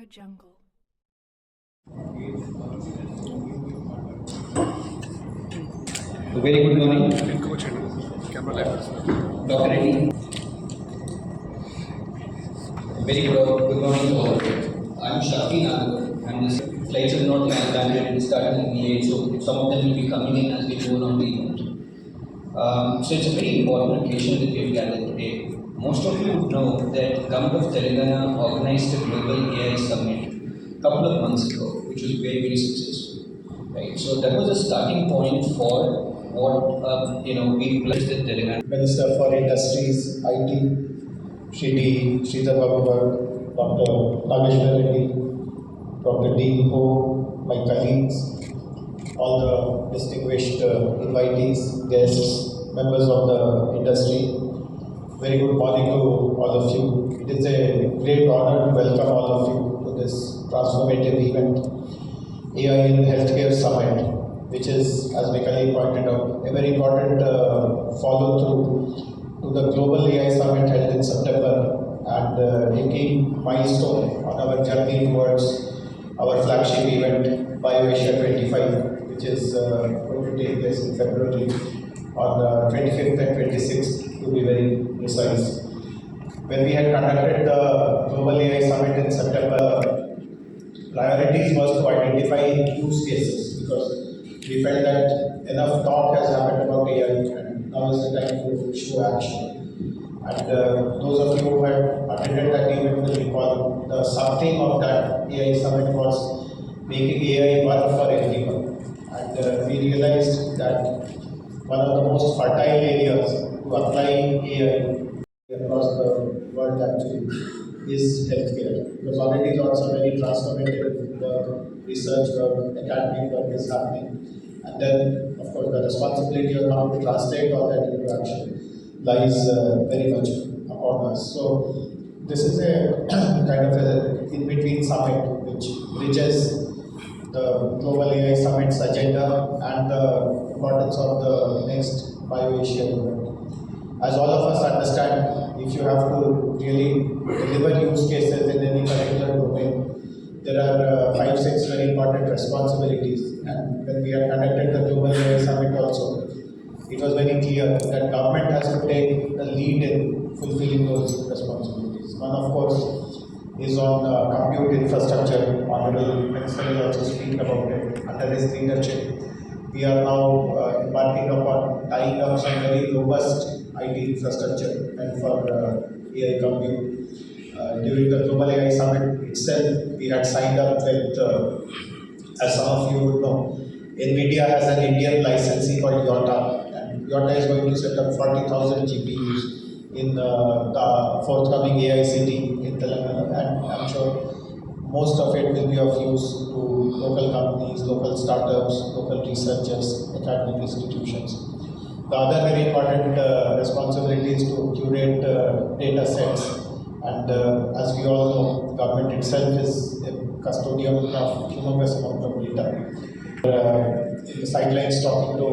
Jungle. Very good morning, Dr. Reddy. Very good morning all. I'm Shafi Nagar, and this flights have not landed. It started late, so some of them will be coming in as we go along the event. So it's a very important occasion that we have gathered today. Most of you would know that Government of Telangana organized a global AI summit a couple of months ago, which was very successful. Right. So that was a starting point for what we pledged in Telangana. Minister for Industries, IT, Sridar Babu, Dr. Nageshwar Reddy, Dr. Dean Ho, my colleagues, all the distinguished invitees, guests, members of the industry. Very good morning to all of you. It is a great honor to welcome all of you to this transformative event, AI in Healthcare Summit, which is, as my colleague pointed out, a very important follow-through to the Global AI Summit held in September and a key milestone on our journey towards our flagship event, BioAsia 25, which is going to take place in February on 25th and 26th, to be very precise. When we had conducted the Global AI Summit in September, priorities was to identify use cases because we felt that enough talk has happened about AI and now is the time to show action. And those of you who had attended that event will recall the subtheme of that AI summit was making AI work for everyone. And we realized that one of the most fertile areas to apply AI across the world actually is healthcare. Because already lots of very transformative work, research work, academic work is happening. And then, of course, the responsibility of how to translate all that into action lies very much upon us. So this is a kind of an in-between summit which bridges the Global AI Summit's agenda and the importance of the next BioAsia event. As all of us understand, if you have to really deliver use cases in any particular domain, there are 5-6 very important responsibilities. And when we had conducted the Global AI Summit also, it was very clear that government has to take the lead in fulfilling those responsibilities. One, of course, is on compute infrastructure. Honorable Minister will also speak about it. Under his leadership, we are now embarking upon tying up some very robust IT infrastructure and for AI compute. During the Global AI Summit itself, we had signed up with, as some of you would know, NVIDIA has an Indian licensee called YOTA, and YOTA is going to set up 40,000 GPUs in the forthcoming AI city in Telangana, and I'm sure most of it will be of use to local companies, local startups, local researchers, academic institutions. The other very important responsibility is to curate data sets, and as we all know, government itself is a custodian of humongous amount of data. In the sidelines talking to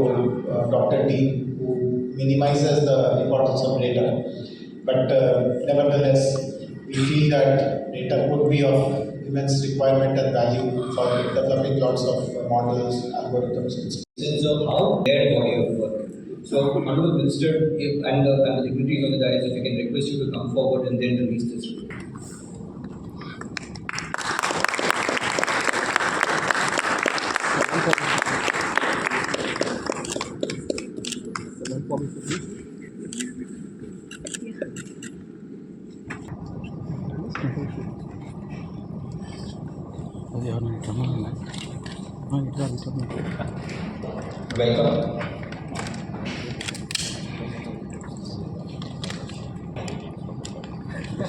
Dr. D, who minimizes the importance of data, but nevertheless, we feel that data could be of immense requirement and value for developing lots of models, algorithms, and Sense of how their body of work. So, Honorable Minister and the dignitaries on the dais, if I can request you to come forward and then release this report. Welcome.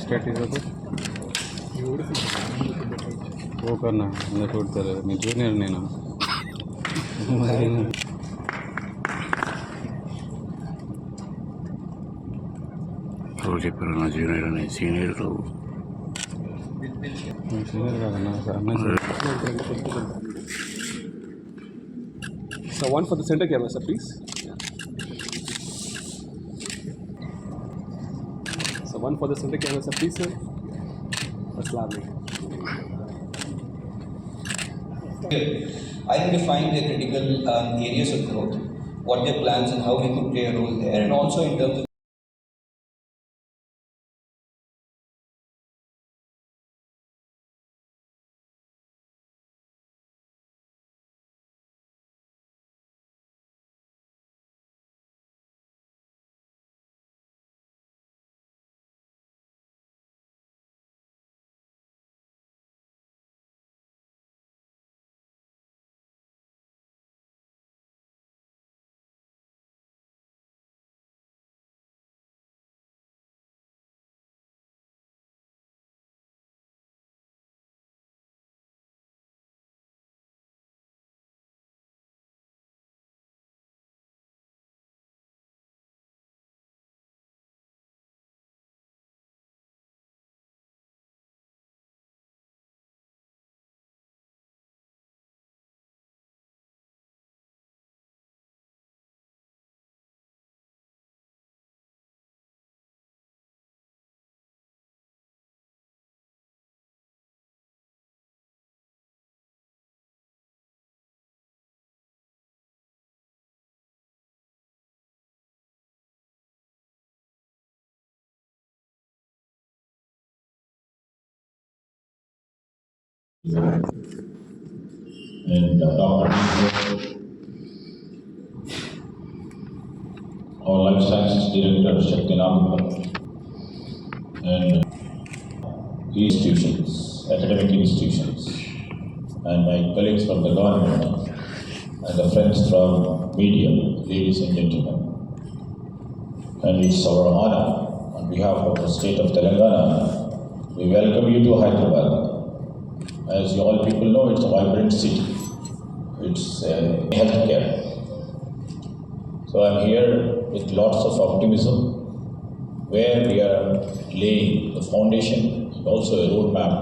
State is वो करना मैं छोड़ता रहे मैं junior नहीं ना రోజు చెప్పారు జూనియర్ అని సీనియర్ సీనియర్ కాదన్నా అన్న So one for the center camera, sir, please. So one for the center camera, sir, please, sir. That's lovely. identifying their critical areas of growth, what their plans and how we could play a role there, and also in terms of and Dr. our Life Sciences Director, Shakti and institutions, academic institutions, and my colleagues from the government, and the friends from media, ladies and gentlemen. And it's our honor, on behalf of the state of Telangana, we welcome you to Hyderabad. As you all people know, it's a vibrant city. It's healthcare. So I'm here with lots of optimism, where we are laying the foundation and also a roadmap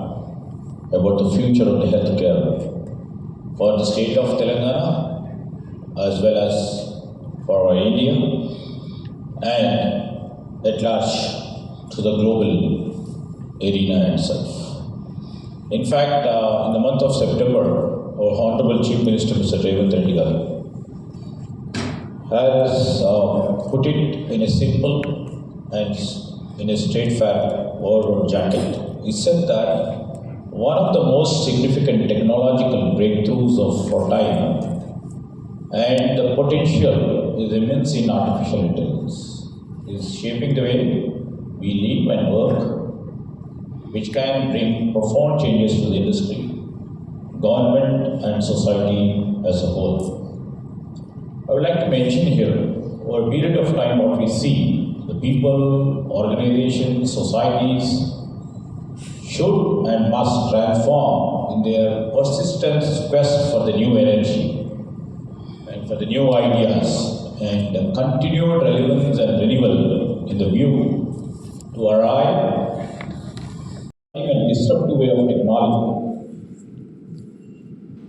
about the future of the healthcare for the state of Telangana as well as for our India and at large to the global arena itself. In fact, in the month of September, our Honorable Chief Minister, Mr. Revanth Reddy Garu, has put it in a simple and in a straightforward jacket. He said that one of the most significant technological breakthroughs of our time and the potential is immense in artificial intelligence is shaping the way we live and work, which can bring profound changes to the industry, government and society as a whole. I would like to mention here, over a period of time, what we see, the people, organizations, societies should and must transform in their persistent quest for the new energy and for the new ideas and the continued relevance and renewal in the view to arrive in a disruptive way of technology.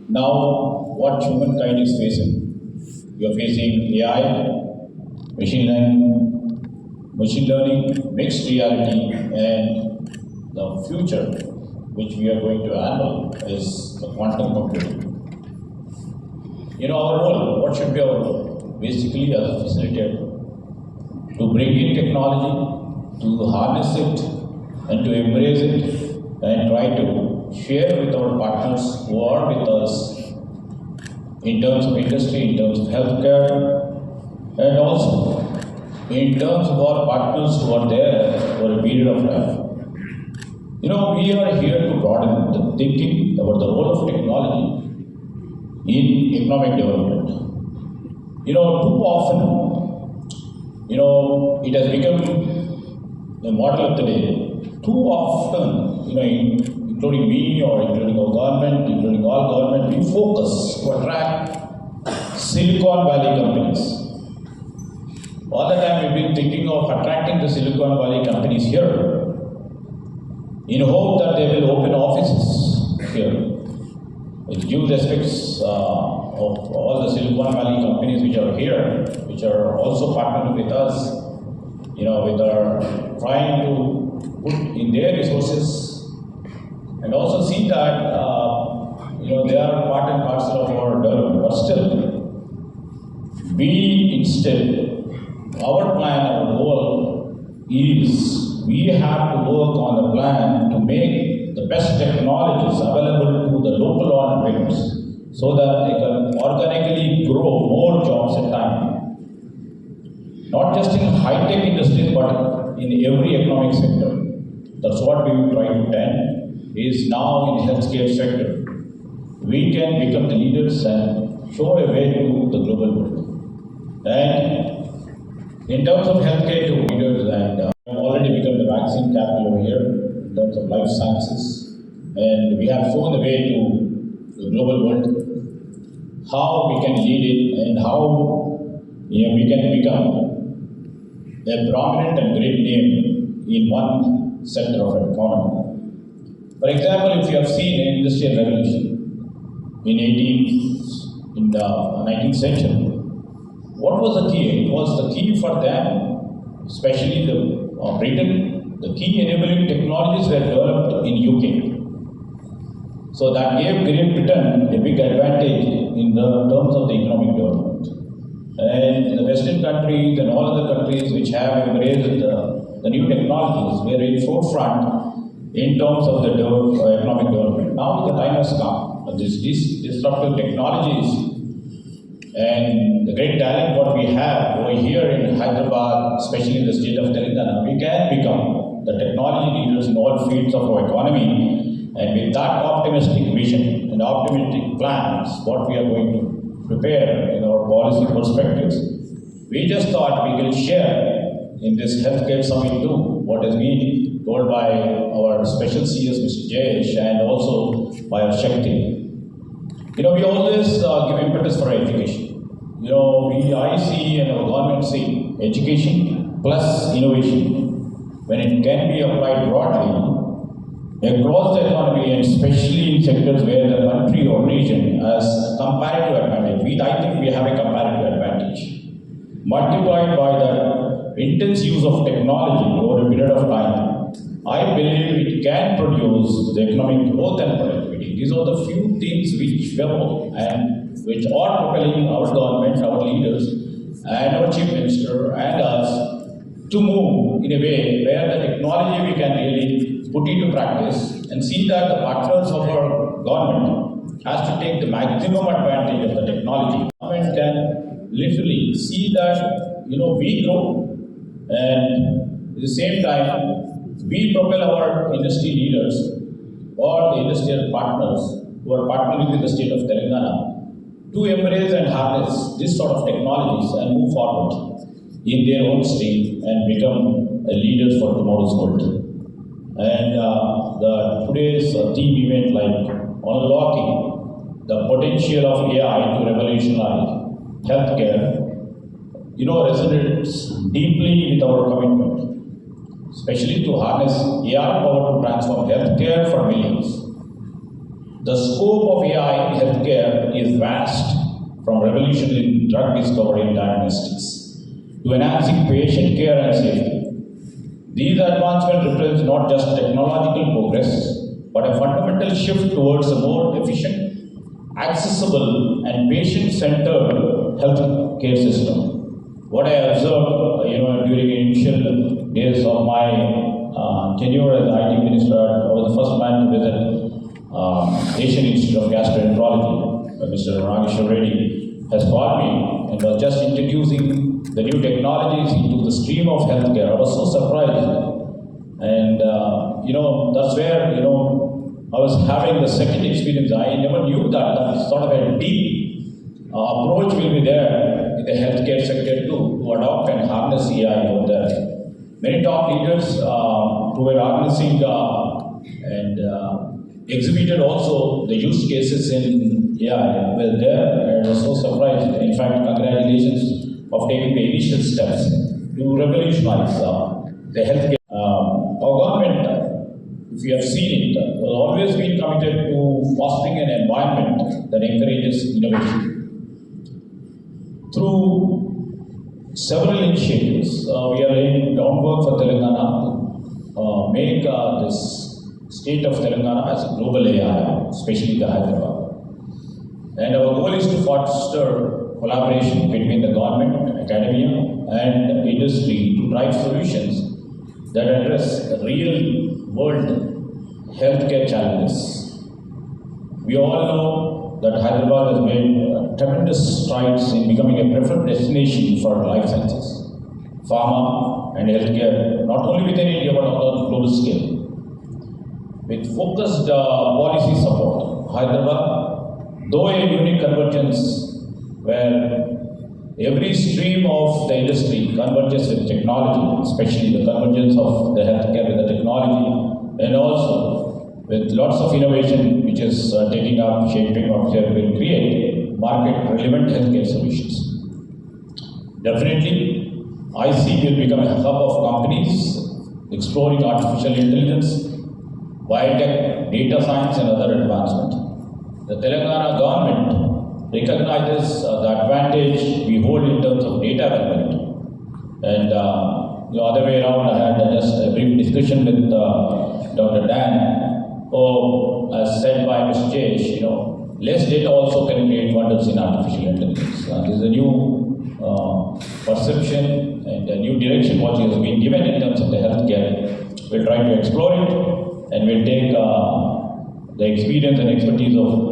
Now, what humankind is facing? We are facing AI, machine learning, mixed reality, and the future which we are going to handle is the quantum computing. Our role, what should be our role? Basically, as a facilitator, to bring in technology, to harness it, and to embrace it, and try to share with our partners who are with us in terms of industry, in terms of healthcare, and also in terms of our partners who are there for a period of time. We are here to broaden the thinking about the role of technology in economic development. Too often, it has become a model of the day. Too often, including me or including our government, including all government, we focus to attract Silicon Valley companies. All the time we've been thinking of attracting the Silicon Valley companies here in hope that they will open offices here. With due respects of all the Silicon Valley companies which are here, which are also partnering with us, with our trying to put in their resources and also see that they are part and parcel of our development. But still, we instead, our plan, our goal is we have to work on the plan to make the best technologies available to the local entrepreneurs so that they can organically grow more jobs at time. Not just in high-tech industries, but in every economic sector. That's what we will try to tend, is now in the healthcare sector. We can become the leaders and show a way to the global world. And in terms of healthcare to leaders, and we have already become the vaccine capital over here in terms of life sciences. And we have shown the way to the global world, how we can lead it and how we can become a prominent and great name in one sector of an economy. For example, if you have seen an industrial revolution in the 19th century, what was the key? It was the key for them, especially the Britain. The key enabling technologies were developed in UK. So that gave Great Britain a big advantage in the terms of the economic development. And the Western countries and all other countries which have embraced the new technologies were in forefront in terms of the economic development. Now the time has come. These disruptive technologies and the great talent what we have over here in Hyderabad, especially in the state of Telangana, we can become the technology leaders in all fields of our economy. And with that optimistic vision and optimistic plans, what we are going to prepare in our policy perspectives, we just thought we will share in this healthcare summit too what has been told by our special CS, Mr. Jayesh, and also by our Shakti. We always give impetus for education. I see and our government see education plus innovation. When it can be applied broadly across the economy and especially in sectors where the country or region has comparative advantage, I think we have a comparative advantage. Multiplied by the intense use of technology over a period of time, I believe it can produce the economic growth and productivity. These are the few things which will and which are propelling our government, our leaders, and our Chief Minister and us to move in a way where the technology we can really put into practice and see that the partners of our government has to take the maximum advantage of the technology. Government can literally see that we grow and at the same time we propel our industry leaders or the industrial partners who are partnering with the state of Telangana to embrace and harness this sort of technologies and move forward in their own state and become leaders for tomorrow's world. And today's theme event like unlocking the potential of AI to revolutionize healthcare, resonates deeply with our commitment, especially to harness AI power to transform healthcare for millions. The scope of AI in healthcare is vast, from revolution in drug discovery and diagnostics to enhancing patient care and safety. These advancements represent not just technological progress, but a fundamental shift towards a more efficient, accessible, and patient-centered health care system. What I observed, during initial days of my tenure as IT minister, I was the first man to visit Asian Institute of Gastroenterology. Mr. Nageshwar Reddy has called me and was just introducing the new technologies into the stream of healthcare. I was so surprised. And, that's where, I was having the second experience. I never knew that sort of a deep approach will be there in the healthcare sector too, to adopt and harness AI over there. Many top leaders who were harnessing and exhibited also the use cases in AI were there, and I was so surprised. In fact, congratulations of taking the initial steps to revolutionize the healthcare. Our government, if you have seen it, has always been committed to fostering an environment that encourages innovation. Through several initiatives, we are laying groundwork for Telangana to make this state of Telangana as a global AI, especially the Hyderabad. And our goal is to foster collaboration between the government, academia, and industry to drive solutions that address real world healthcare challenges. We all know that Hyderabad has made tremendous strides in becoming a preferred destination for life sciences, pharma, and healthcare, not only within India but on a global scale. With focused policy support, Hyderabad, though a unique convergence where every stream of the industry converges with technology, especially the convergence of the healthcare with the technology, and also with lots of innovation which is taking up, shaping up here, will create market-relevant healthcare solutions. Definitely, IC will become a hub of companies exploring artificial intelligence, biotech, data science, and other advancement. The Telangana government recognizes the advantage we hold in terms of data development. And the other way around, I had just a brief discussion with Dr. Dan, as said by Mr. Jesh, less data also can create wonders in artificial intelligence. This is a new perception and a new direction what has been given in terms of the healthcare. We'll try to explore it, and we'll take the experience and expertise of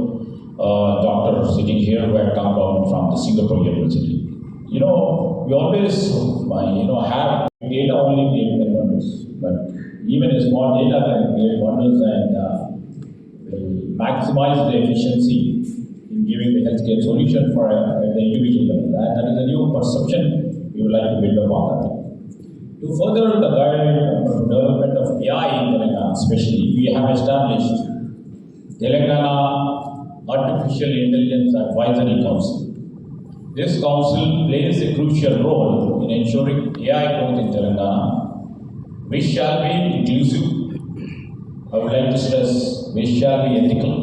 doctors sitting here who had come down from the Singapore University. We always have data only create wonders, but even a small data can create wonders and will maximize the efficiency in giving the healthcare solution for the individual level. That is a new perception we would like to build upon that. To further the development of AI in Telangana, especially, we have established Telangana Artificial Intelligence Advisory Council. This council plays a crucial role in ensuring AI growth in Telangana, which shall be inclusive. I would like to stress, which shall be ethical,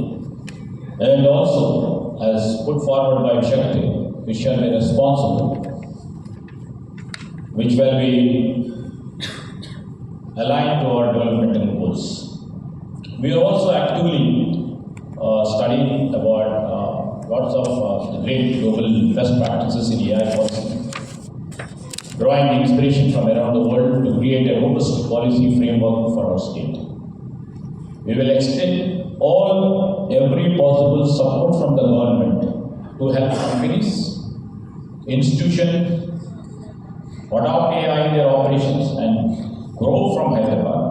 and also, as put forward by Shakti, which shall be responsible, which will be aligned to our developmental goals. We are also actively studying about lots of the great global best practices in AI policy, drawing inspiration from around the world to create a robust policy framework for our state. We will extend every possible support from the government to help companies, institutions, adopt AI in their operations and grow from Hyderabad.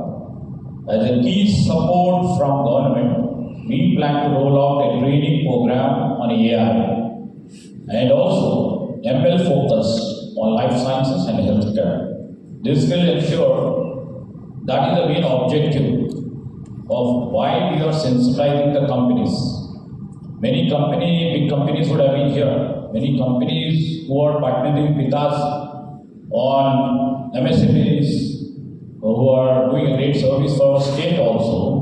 As a key support from government, we plan to roll out a training program on AI and also ML focused on life sciences and healthcare. This will ensure that is the main objective of why we are sensitizing the companies. Many big companies would have been here. Many companies who are partnering with us on MSMEs, who are doing a great service for our state also.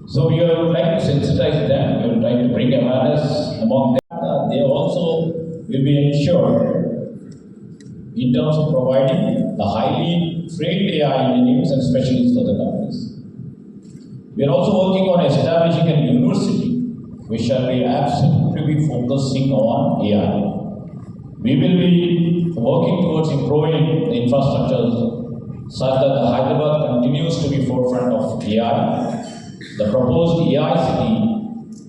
So we would like to sensitize them, we would like to bring awareness among them. They also will be ensured in terms of providing the highly trained AI engineers and specialists for the companies. We are also working on establishing a university which shall be absolutely focusing on AI. We will be working towards improving the infrastructure such that the Hyderabad continues to be forefront of AI. The proposed AI city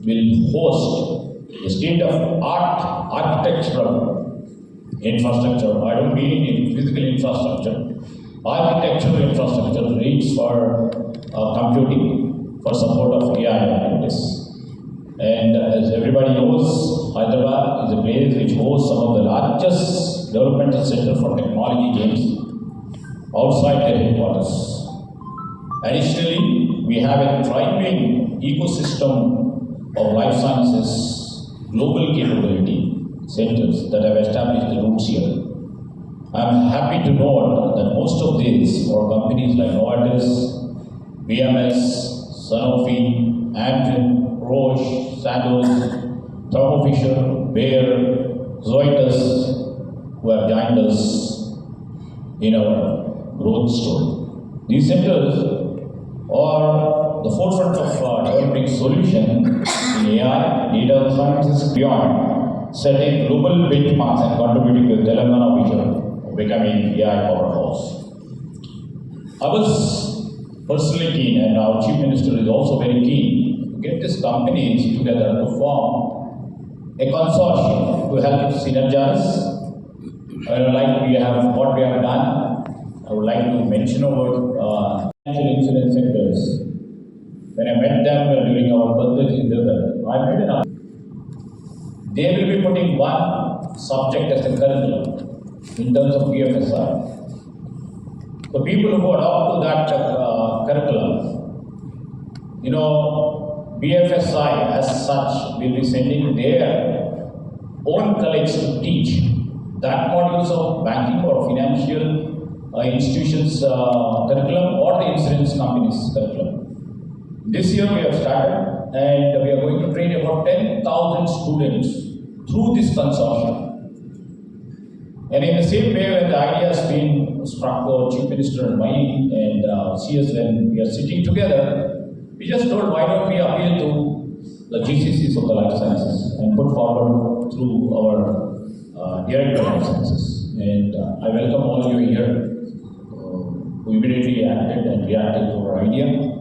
will host a state-of-art architectural infrastructure. I don't mean in physical infrastructure. Architectural infrastructure needs for computing for support of AI activities. And as everybody knows, Hyderabad is a place which hosts some of the largest developmental centers for technology games outside their headquarters. Additionally, we have a thriving ecosystem of life sciences global capability centers that have established the roots here. I am happy to note that most of these are companies like Novartis, BMS, Sanofi, Amgen, Roche, Sandoz, Thermo Fisher, Bayer, Zoetis, who have joined us in our growth story. These centers are the forefront of developing solutions in AI, data sciences beyond, setting global benchmarks and contributing to Telangana vision of becoming AI powerhouse. I was personally keen, and our Chief Minister is also very keen, to get these companies together to form a consortium to help synergize. Like what we have done, I would like to mention about financial insurance sectors. When I met them during our birthday dinner, I made an argument. They will be putting one subject as a curriculum in terms of BFSI. The people who adopt to that curriculum, BFSI as such will be sending their own colleagues to teach that modules of banking or financial institutions curriculum or the insurance companies curriculum. This year we have started and we are going to train about 10,000 students through this consortium. And in the same way, when the idea has been struck to our Chief Minister and mine and CS, when we are sitting together, we just told why don't we appeal to the GCCs of the life sciences and put forward through our Director of Life Sciences. And I welcome all of you here who immediately acted and reacted to our idea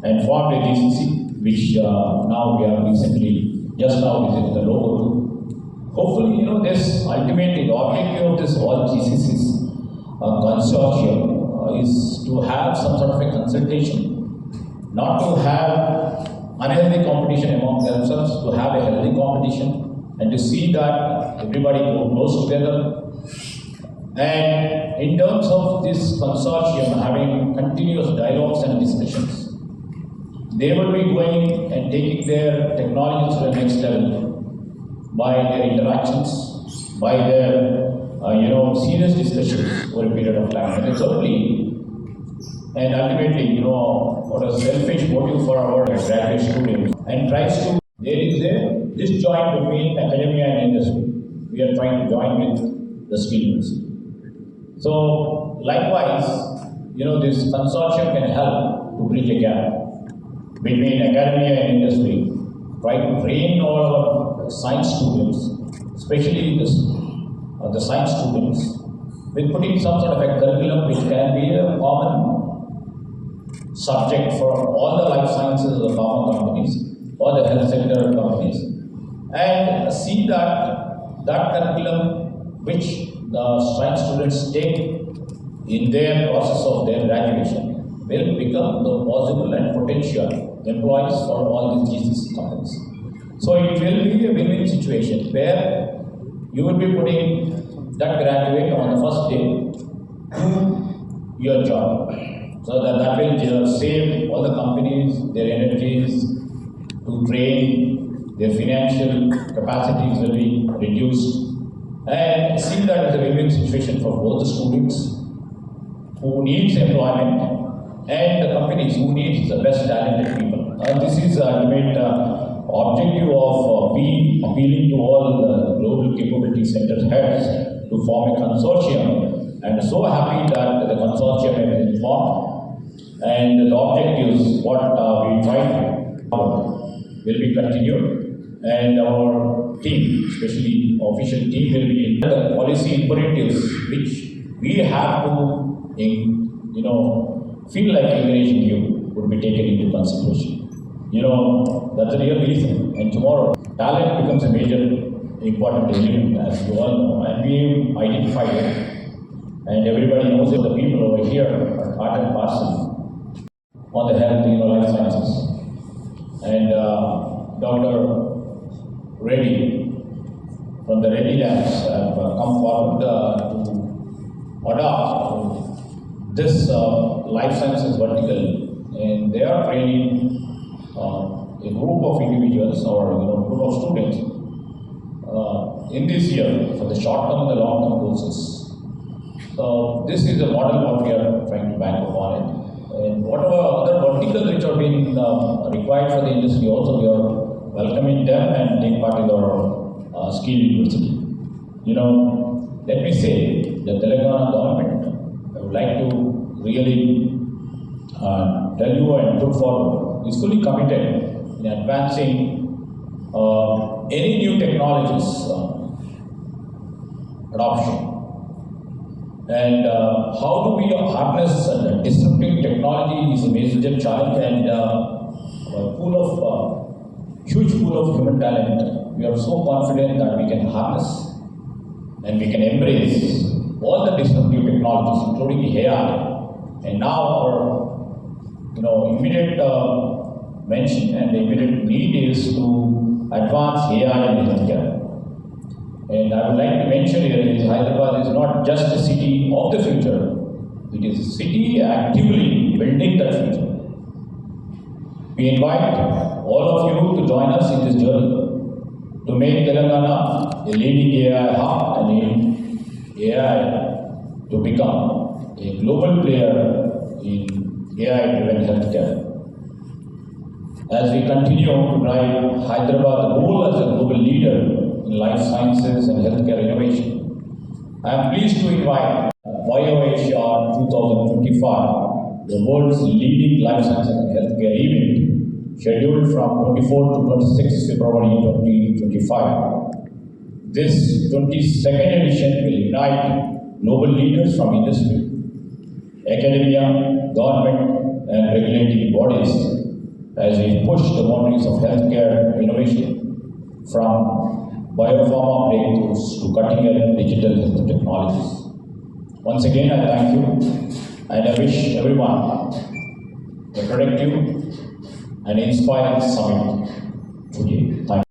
and formed a GCC, which now we have recently, just now visited the logo too. Hopefully, this ultimately, the objective of this all GCCs consortium is to have some sort of a consultation, not to have unhealthy competition among themselves, to have a healthy competition and to see that everybody goes together. And in terms of this consortium having continuous dialogues and discussions, they will be going and taking their technologies to the next level by their interactions, by their serious discussions over a period of time. And thirdly, and ultimately, what a selfish motive for our graduate students, and tries to, there is a disjoint between academia and industry. We are trying to join with the skill university. So likewise, this consortium can help to bridge a gap between academia and industry, try to train all our science students, especially the science students, with putting some sort of a curriculum which can be a common subject for all the life sciences of the pharma companies or the health sector companies, and see that curriculum which the science students take in their process of their graduation will become the possible and potential employees for all these GCC companies. So it will be a win-win situation where you will be putting that graduate on the first day to your job. So that will save all the companies their energies to train, their financial capacities will be reduced, and see that as a win-win situation for both the students who needs employment and the companies who needs the best talented people. This is the ultimate objective of we appealing to all the global capability center heads to form a consortium, and so happy that the consortium has been formed, and the objectives what we try to will be continued, and our team, especially official team, will be in the policy imperatives which we have to feel like encouraging you would be taken into consideration. That's the real reason. And tomorrow, talent becomes a major important element, as you all know, and we identified it. And everybody knows that the people over here are part and parcel on the health, life sciences. And Dr. Reddy from the Reddy Labs have come forward to adopt this life sciences vertical, and they are training a group of individuals or group of students in this year for the short-term and the long-term courses. So this is a model what we are trying to bank upon it. And whatever other verticals which are being required for the industry also, we are welcoming them and take part in our skill university. Let me say the Telangana government, I would like to really tell you and put forward is fully committed in advancing any new technologies adoption. And how do we harness disrupting technology is a major challenge, and huge pool of human talent. We are so confident that we can harness and we can embrace all the disruptive technologies, including AI. And now our immediate mention and the immediate need is to advance AI in healthcare. And I would like to mention here is Hyderabad is not just a city of the future, it is a city actively building that future. We invite all of you to join us in this journey to make Telangana a leading AI hub and in AI to become a global player in AI-driven healthcare. As we continue to drive Hyderabad's role as a global leader in life sciences and healthcare innovation, I am pleased to invite BioAsia 2025, the world's leading life sciences and healthcare event, scheduled from 24 to 26 February 2025. This 22nd edition will unite global leaders from industry, academia, government, and regulatory bodies as we push the boundaries of healthcare innovation from biopharma breakthroughs to cutting-edge digital health technologies. Once again, I thank you, and I wish everyone a productive and inspiring summit today. Thank you.